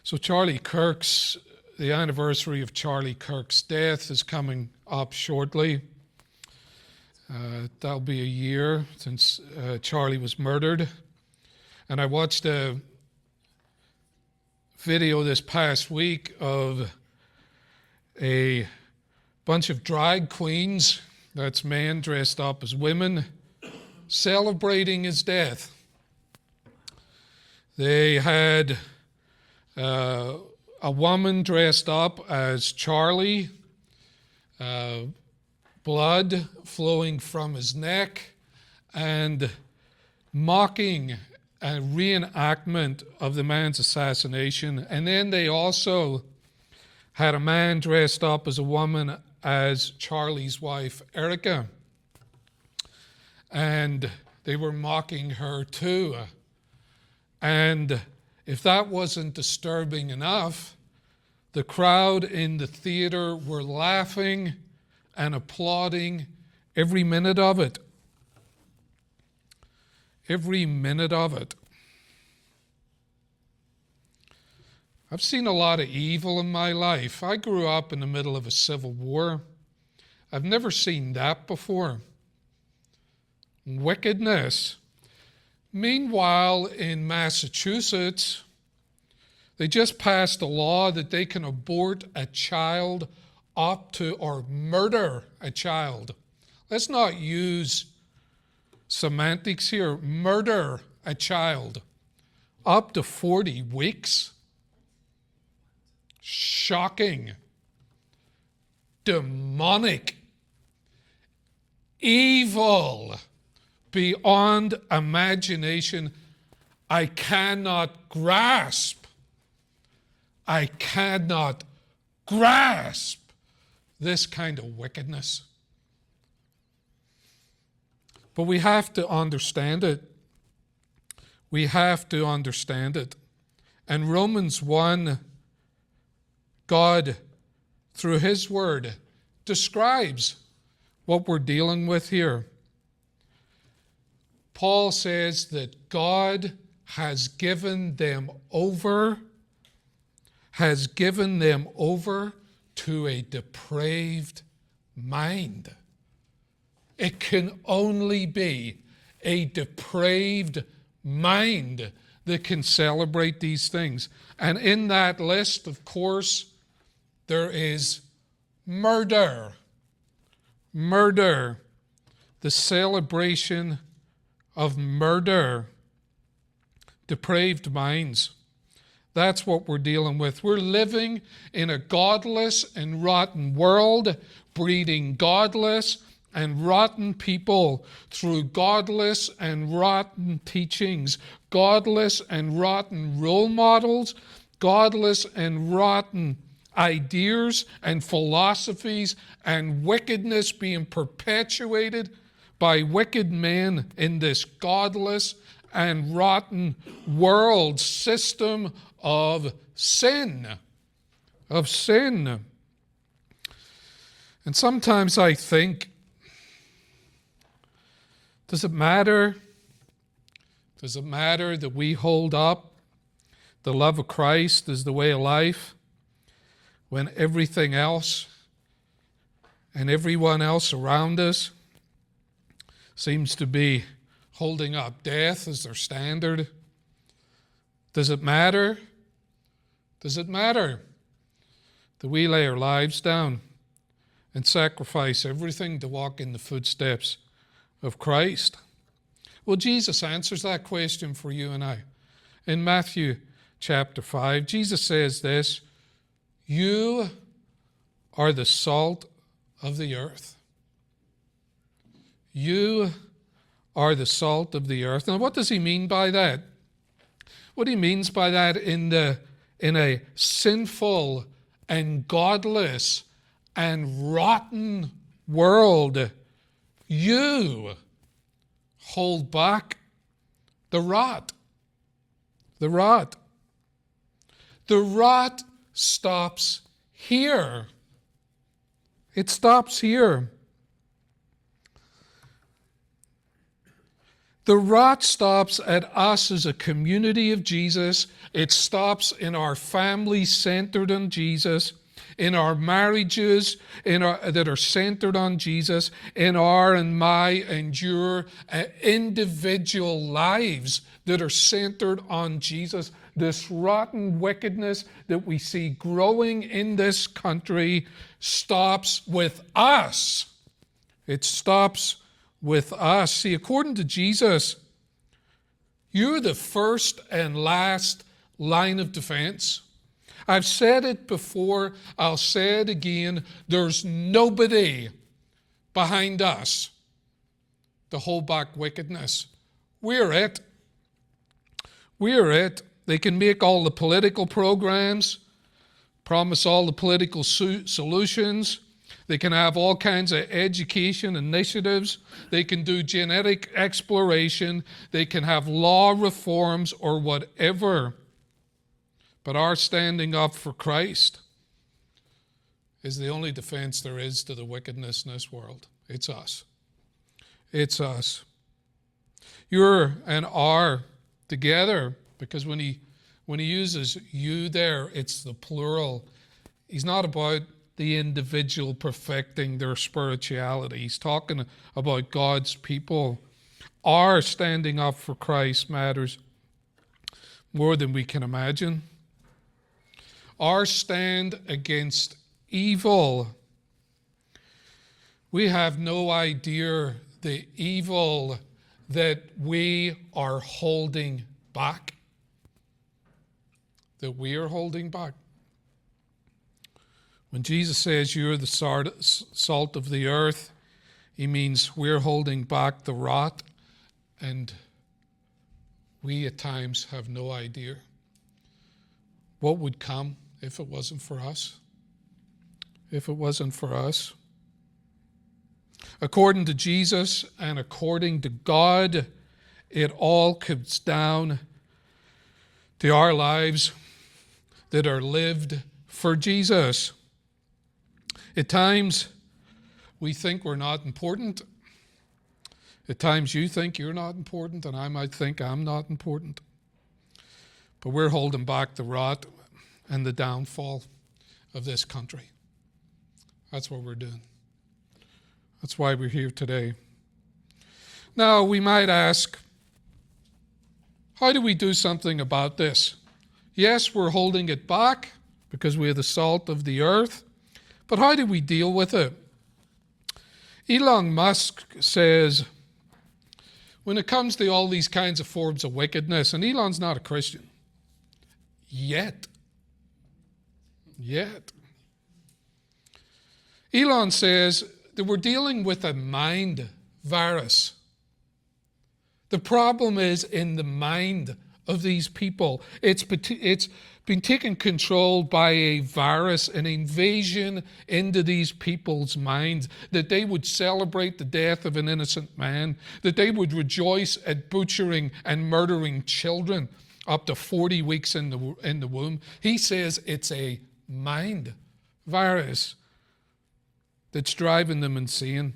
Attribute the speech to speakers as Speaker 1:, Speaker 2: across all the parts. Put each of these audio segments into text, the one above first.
Speaker 1: So the anniversary of Charlie Kirk's death is coming up shortly. That'll be a year since Charlie was murdered. And I watched a video this past week of a bunch of drag queens, that's men dressed up as women, celebrating his death. They had a woman dressed up as Charlie, blood flowing from his neck, and mocking a reenactment of the man's assassination. And then they also had a man dressed up as a woman as Charlie's wife, Erica. And they were mocking her too. And if that wasn't disturbing enough, the crowd in the theater were laughing and applauding every minute of it. Every minute of it. I've seen a lot of evil in my life. I grew up in the middle of a civil war. I've never seen that before. Wickedness. Meanwhile, in Massachusetts, they just passed a law that they can abort a child or murder a child. Let's not use semantics here. Murder a child up to 40 weeks. Shocking. Demonic. Evil. Beyond imagination. I cannot grasp this kind of wickedness. But we have to understand it. We have to understand it. And Romans 1, God, through His Word, describes what we're dealing with here. Paul says that God has given them over to a depraved mind. It can only be a depraved mind that can celebrate these things. And in that list, of course, there is murder. Murder. The celebration of murder. Depraved minds. That's what we're dealing with. We're living in a godless and rotten world, breeding godless and rotten people through godless and rotten teachings, godless and rotten role models, godless and rotten ideas and philosophies, and wickedness being perpetuated by wicked men in this godless and rotten world system of sin. And sometimes I think, does it matter? Does it matter that we hold up the love of Christ as the way of life when everything else and everyone else around us seems to be holding up death as their standard? Does it matter? Does it matter that we lay our lives down and sacrifice everything to walk in the footsteps of Christ? Well, Jesus answers that question for you and I. In Matthew chapter 5, Jesus says this, "You are the salt of the earth." You are the salt of the earth. Now, what does he mean by that? What he means by that in a sinful and godless and rotten world, you hold back the rot. The rot. The rot stops here. It stops here. The rot stops at us as a community of Jesus. It stops in our families centered on Jesus, in our marriages that are centered on Jesus, in our and my and your individual lives that are centered on Jesus. This rotten wickedness that we see growing in this country stops with us. It stops with us. See, according to Jesus, you're the first and last line of defense. I've said it before, I'll say it again. There's nobody behind us to hold back wickedness. We're it. We're it. They can make all the political programs, promise all the political solutions. They can have all kinds of education initiatives. They can do genetic exploration. They can have law reforms or whatever. But our standing up for Christ is the only defense there is to the wickedness in this world. It's us. It's us. You're and are together, because when he uses you there, it's the plural. He's not about the individual perfecting their spirituality. He's talking about God's people. Our standing up for Christ matters more than we can imagine. Our stand against evil. We have no idea the evil that we are holding back. That we are holding back. When Jesus says you're the salt of the earth, he means we're holding back the rot, and we at times have no idea what would come if it wasn't for us. If it wasn't for us. According to Jesus and according to God, it all comes down to our lives that are lived for Jesus. At times, we think we're not important. At times, you think you're not important, and I might think I'm not important. But we're holding back the rot and the downfall of this country. That's what we're doing. That's why we're here today. Now, we might ask, how do we do something about this? Yes, we're holding it back because we are the salt of the earth. But how do we deal with it? Elon Musk says, when it comes to all these kinds of forms of wickedness, and Elon's not a Christian, yet. Elon says that we're dealing with a mind virus. The problem is in the mind of these people. It's been taken control by a virus, an invasion into these people's minds, that they would celebrate the death of an innocent man, that they would rejoice at butchering and murdering children up to 40 weeks in the womb. He says it's a mind virus that's driving them insane.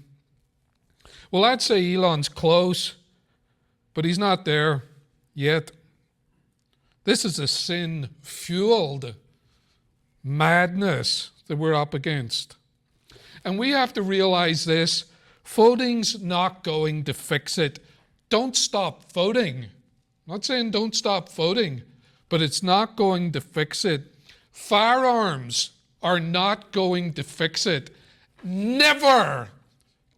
Speaker 1: Well, I'd say Elon's close, but he's not there yet. This is a sin-fueled madness that we're up against. And we have to realize this. Voting's not going to fix it. Don't stop voting. I'm not saying don't stop voting, but it's not going to fix it. Firearms are not going to fix it. Never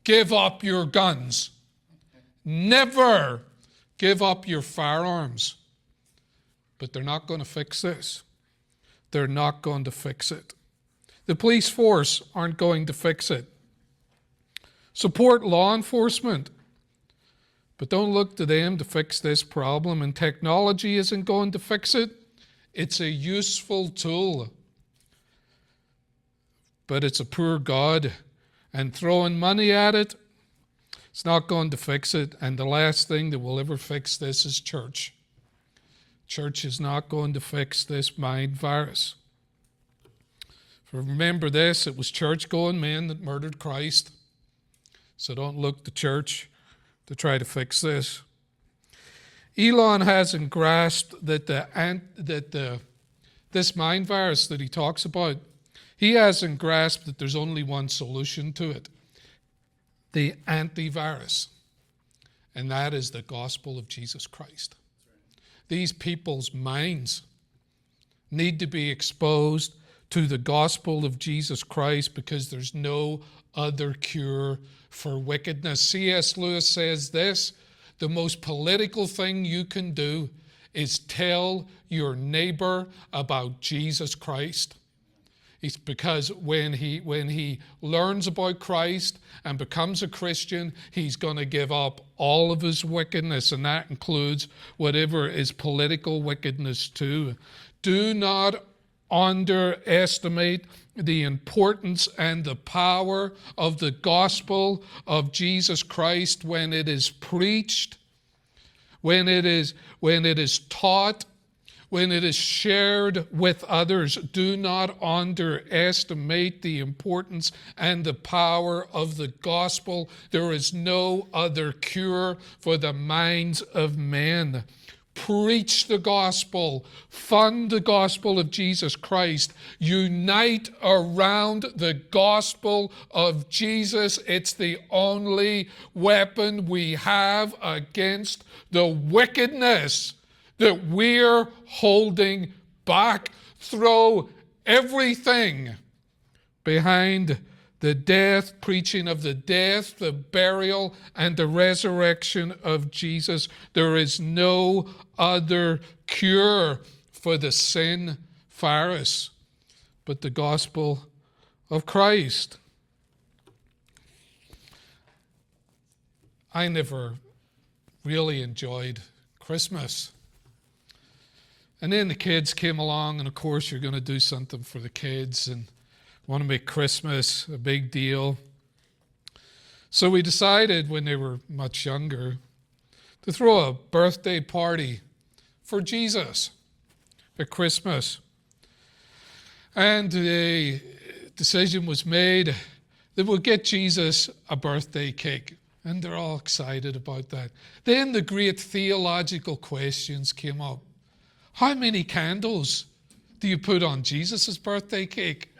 Speaker 1: give up your guns. Never give up your firearms. But they're not going to fix this. They're not going to fix it. The police force aren't going to fix it. Support law enforcement, but don't look to them to fix this problem. And technology isn't going to fix it. It's a useful tool, but it's a poor God. And throwing money at it, it's not going to fix it. And the last thing that will ever fix this is church. Church is not going to fix this mind virus. Remember this, it was church-going men that murdered Christ. So don't look to church to try to fix this. Elon hasn't grasped that this mind virus that he talks about, he hasn't grasped that there's only one solution to it, the antivirus, and that is the gospel of Jesus Christ. These people's minds need to be exposed to the gospel of Jesus Christ because there's no other cure for wickedness. C.S. Lewis says this: the most political thing you can do is tell your neighbor about Jesus Christ. It's because when he learns about Christ and becomes a Christian, he's going to give up all of his wickedness, and that includes whatever is political wickedness too. Do not underestimate the importance and the power of the gospel of Jesus Christ when it is preached, when it is taught, when it is shared with others. Do not underestimate the importance and the power of the gospel. There is no other cure for the minds of men. Preach the gospel. Fund the gospel of Jesus Christ. Unite around the gospel of Jesus. It's the only weapon we have against the wickedness that we're holding back. Throw everything behind the death, preaching of the death, the burial, and the resurrection of Jesus. There is no other cure for the sin virus but the gospel of Christ. I never really enjoyed Christmas. And then the kids came along, and of course you're going to do something for the kids and want to make Christmas a big deal. So we decided when they were much younger to throw a birthday party for Jesus at Christmas. And the decision was made that we'll get Jesus a birthday cake. And they're all excited about that. Then the great theological questions came up. How many candles do you put on Jesus' birthday cake?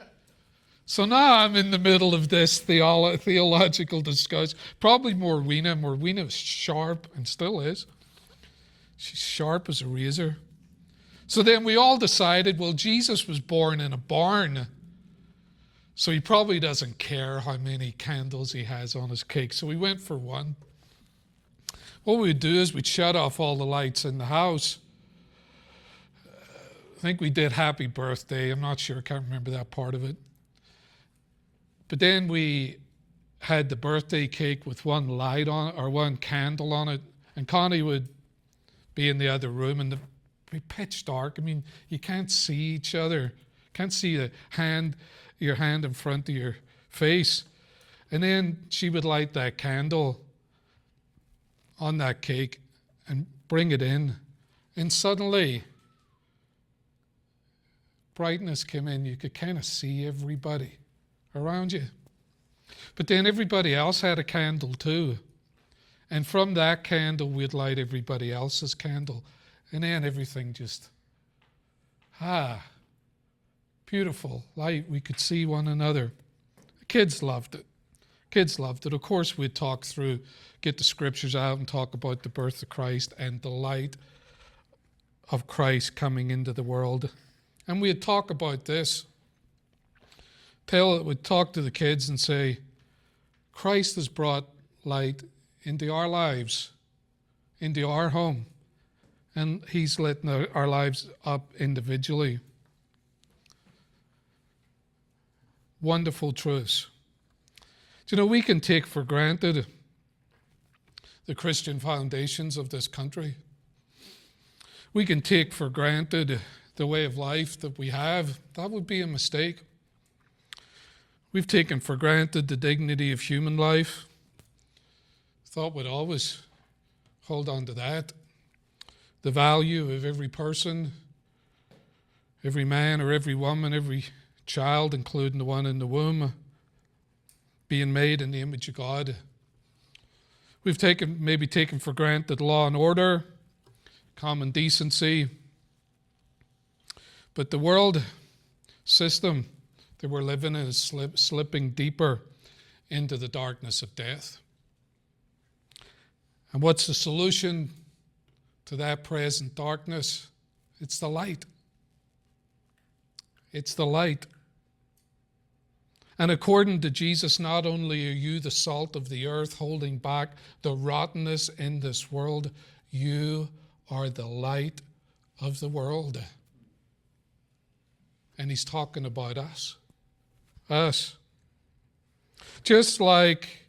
Speaker 1: So now I'm in the middle of this theological discussion. Probably Morwena. Morwena was sharp and still is. She's sharp as a razor. So then we all decided, well, Jesus was born in a barn, so he probably doesn't care how many candles he has on his cake. So we went for one. What we'd do is we'd shut off all the lights in the house. I think we did Happy Birthday. I'm not sure. I can't remember that part of it. But then we had the birthday cake with one light on it, or one candle on it, and Connie would be in the other room, and it'd be pitch dark. I mean, you can't see each other. Can't see your hand in front of your face. And then she would light that candle on that cake and bring it in, and suddenly brightness came in. You could kind of see everybody around you. But then everybody else had a candle too. And from that candle, we'd light everybody else's candle. And then everything just, beautiful light. We could see one another. The kids loved it. Kids loved it. Of course, we'd talk through, get the scriptures out and talk about the birth of Christ and the light of Christ coming into the world. And we'd talk about this. We'd talk to the kids and say, Christ has brought light into our lives, into our home, and he's lit our lives up individually. Wonderful truths. Do you know, we can take for granted the Christian foundations of this country. We can take for granted the way of life that we have. That would be a mistake. We've taken for granted the dignity of human life. Thought we'd always hold on to that. The value of every person, every man or every woman, every child, including the one in the womb, being made in the image of God. We've maybe taken for granted law and order. common decency. But the world system that we're living in is slipping deeper into the darkness of death. And what's the solution to that present darkness? It's the light. It's the light. And according to Jesus, not only are you the salt of the earth, holding back the rottenness in this world, you are the light of the world. And he's talking about us. Us. Just like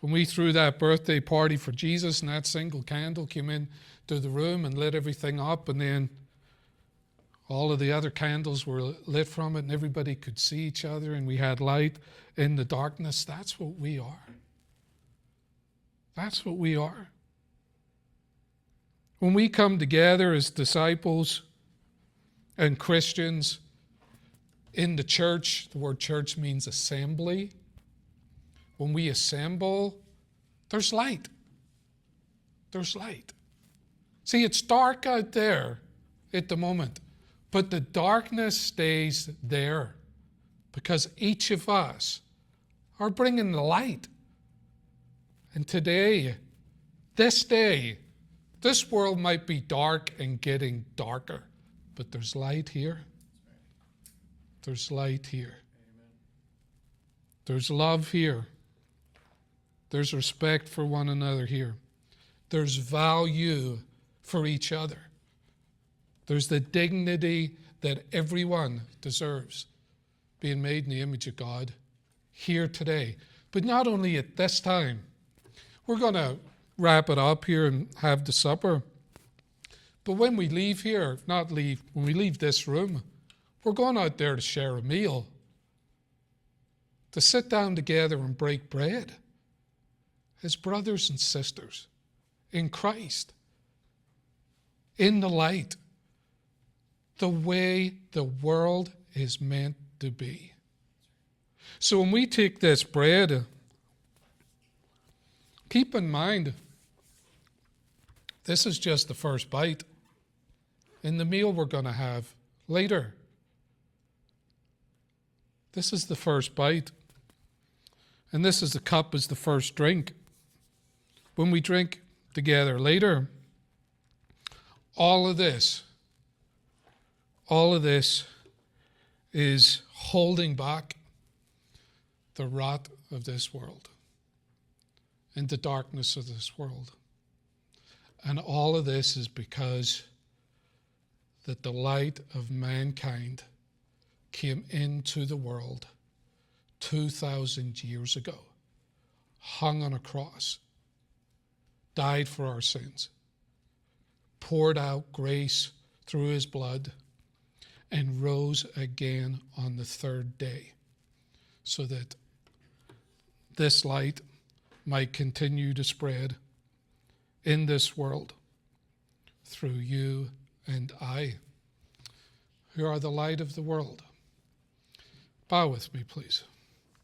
Speaker 1: when we threw that birthday party for Jesus and that single candle came into the room and lit everything up, and then all of the other candles were lit from it and everybody could see each other and we had light in the darkness. That's what we are. That's what we are. When we come together as disciples and Christians in the church, the word church means assembly. When we assemble, there's light. There's light. See, it's dark out there at the moment, but the darkness stays there because each of us are bringing the light. And today, this day, this world might be dark and getting darker, but there's light here. There's light here. There's love here. There's respect for one another here. There's value for each other. There's the dignity that everyone deserves, being made in the image of God here today. But not only at this time. We're going to wrap it up here and have the supper. But when we leave here, when we leave this room, we're going out there to share a meal, to sit down together and break bread as brothers and sisters in Christ, in the light, the way the world is meant to be. So when we take this bread, keep in mind, this is just the first bite in the meal we're going to have later. This is the first bite. And this is the cup as the first drink. When we drink together later, all of this is holding back the rot of this world and the darkness of this world. And all of this is because that the light of mankind came into the world 2,000 years ago, hung on a cross, died for our sins, poured out grace through his blood, and rose again on the third day, so that this light might continue to spread in this world through you and I, who are the light of the world. Bow with me, please.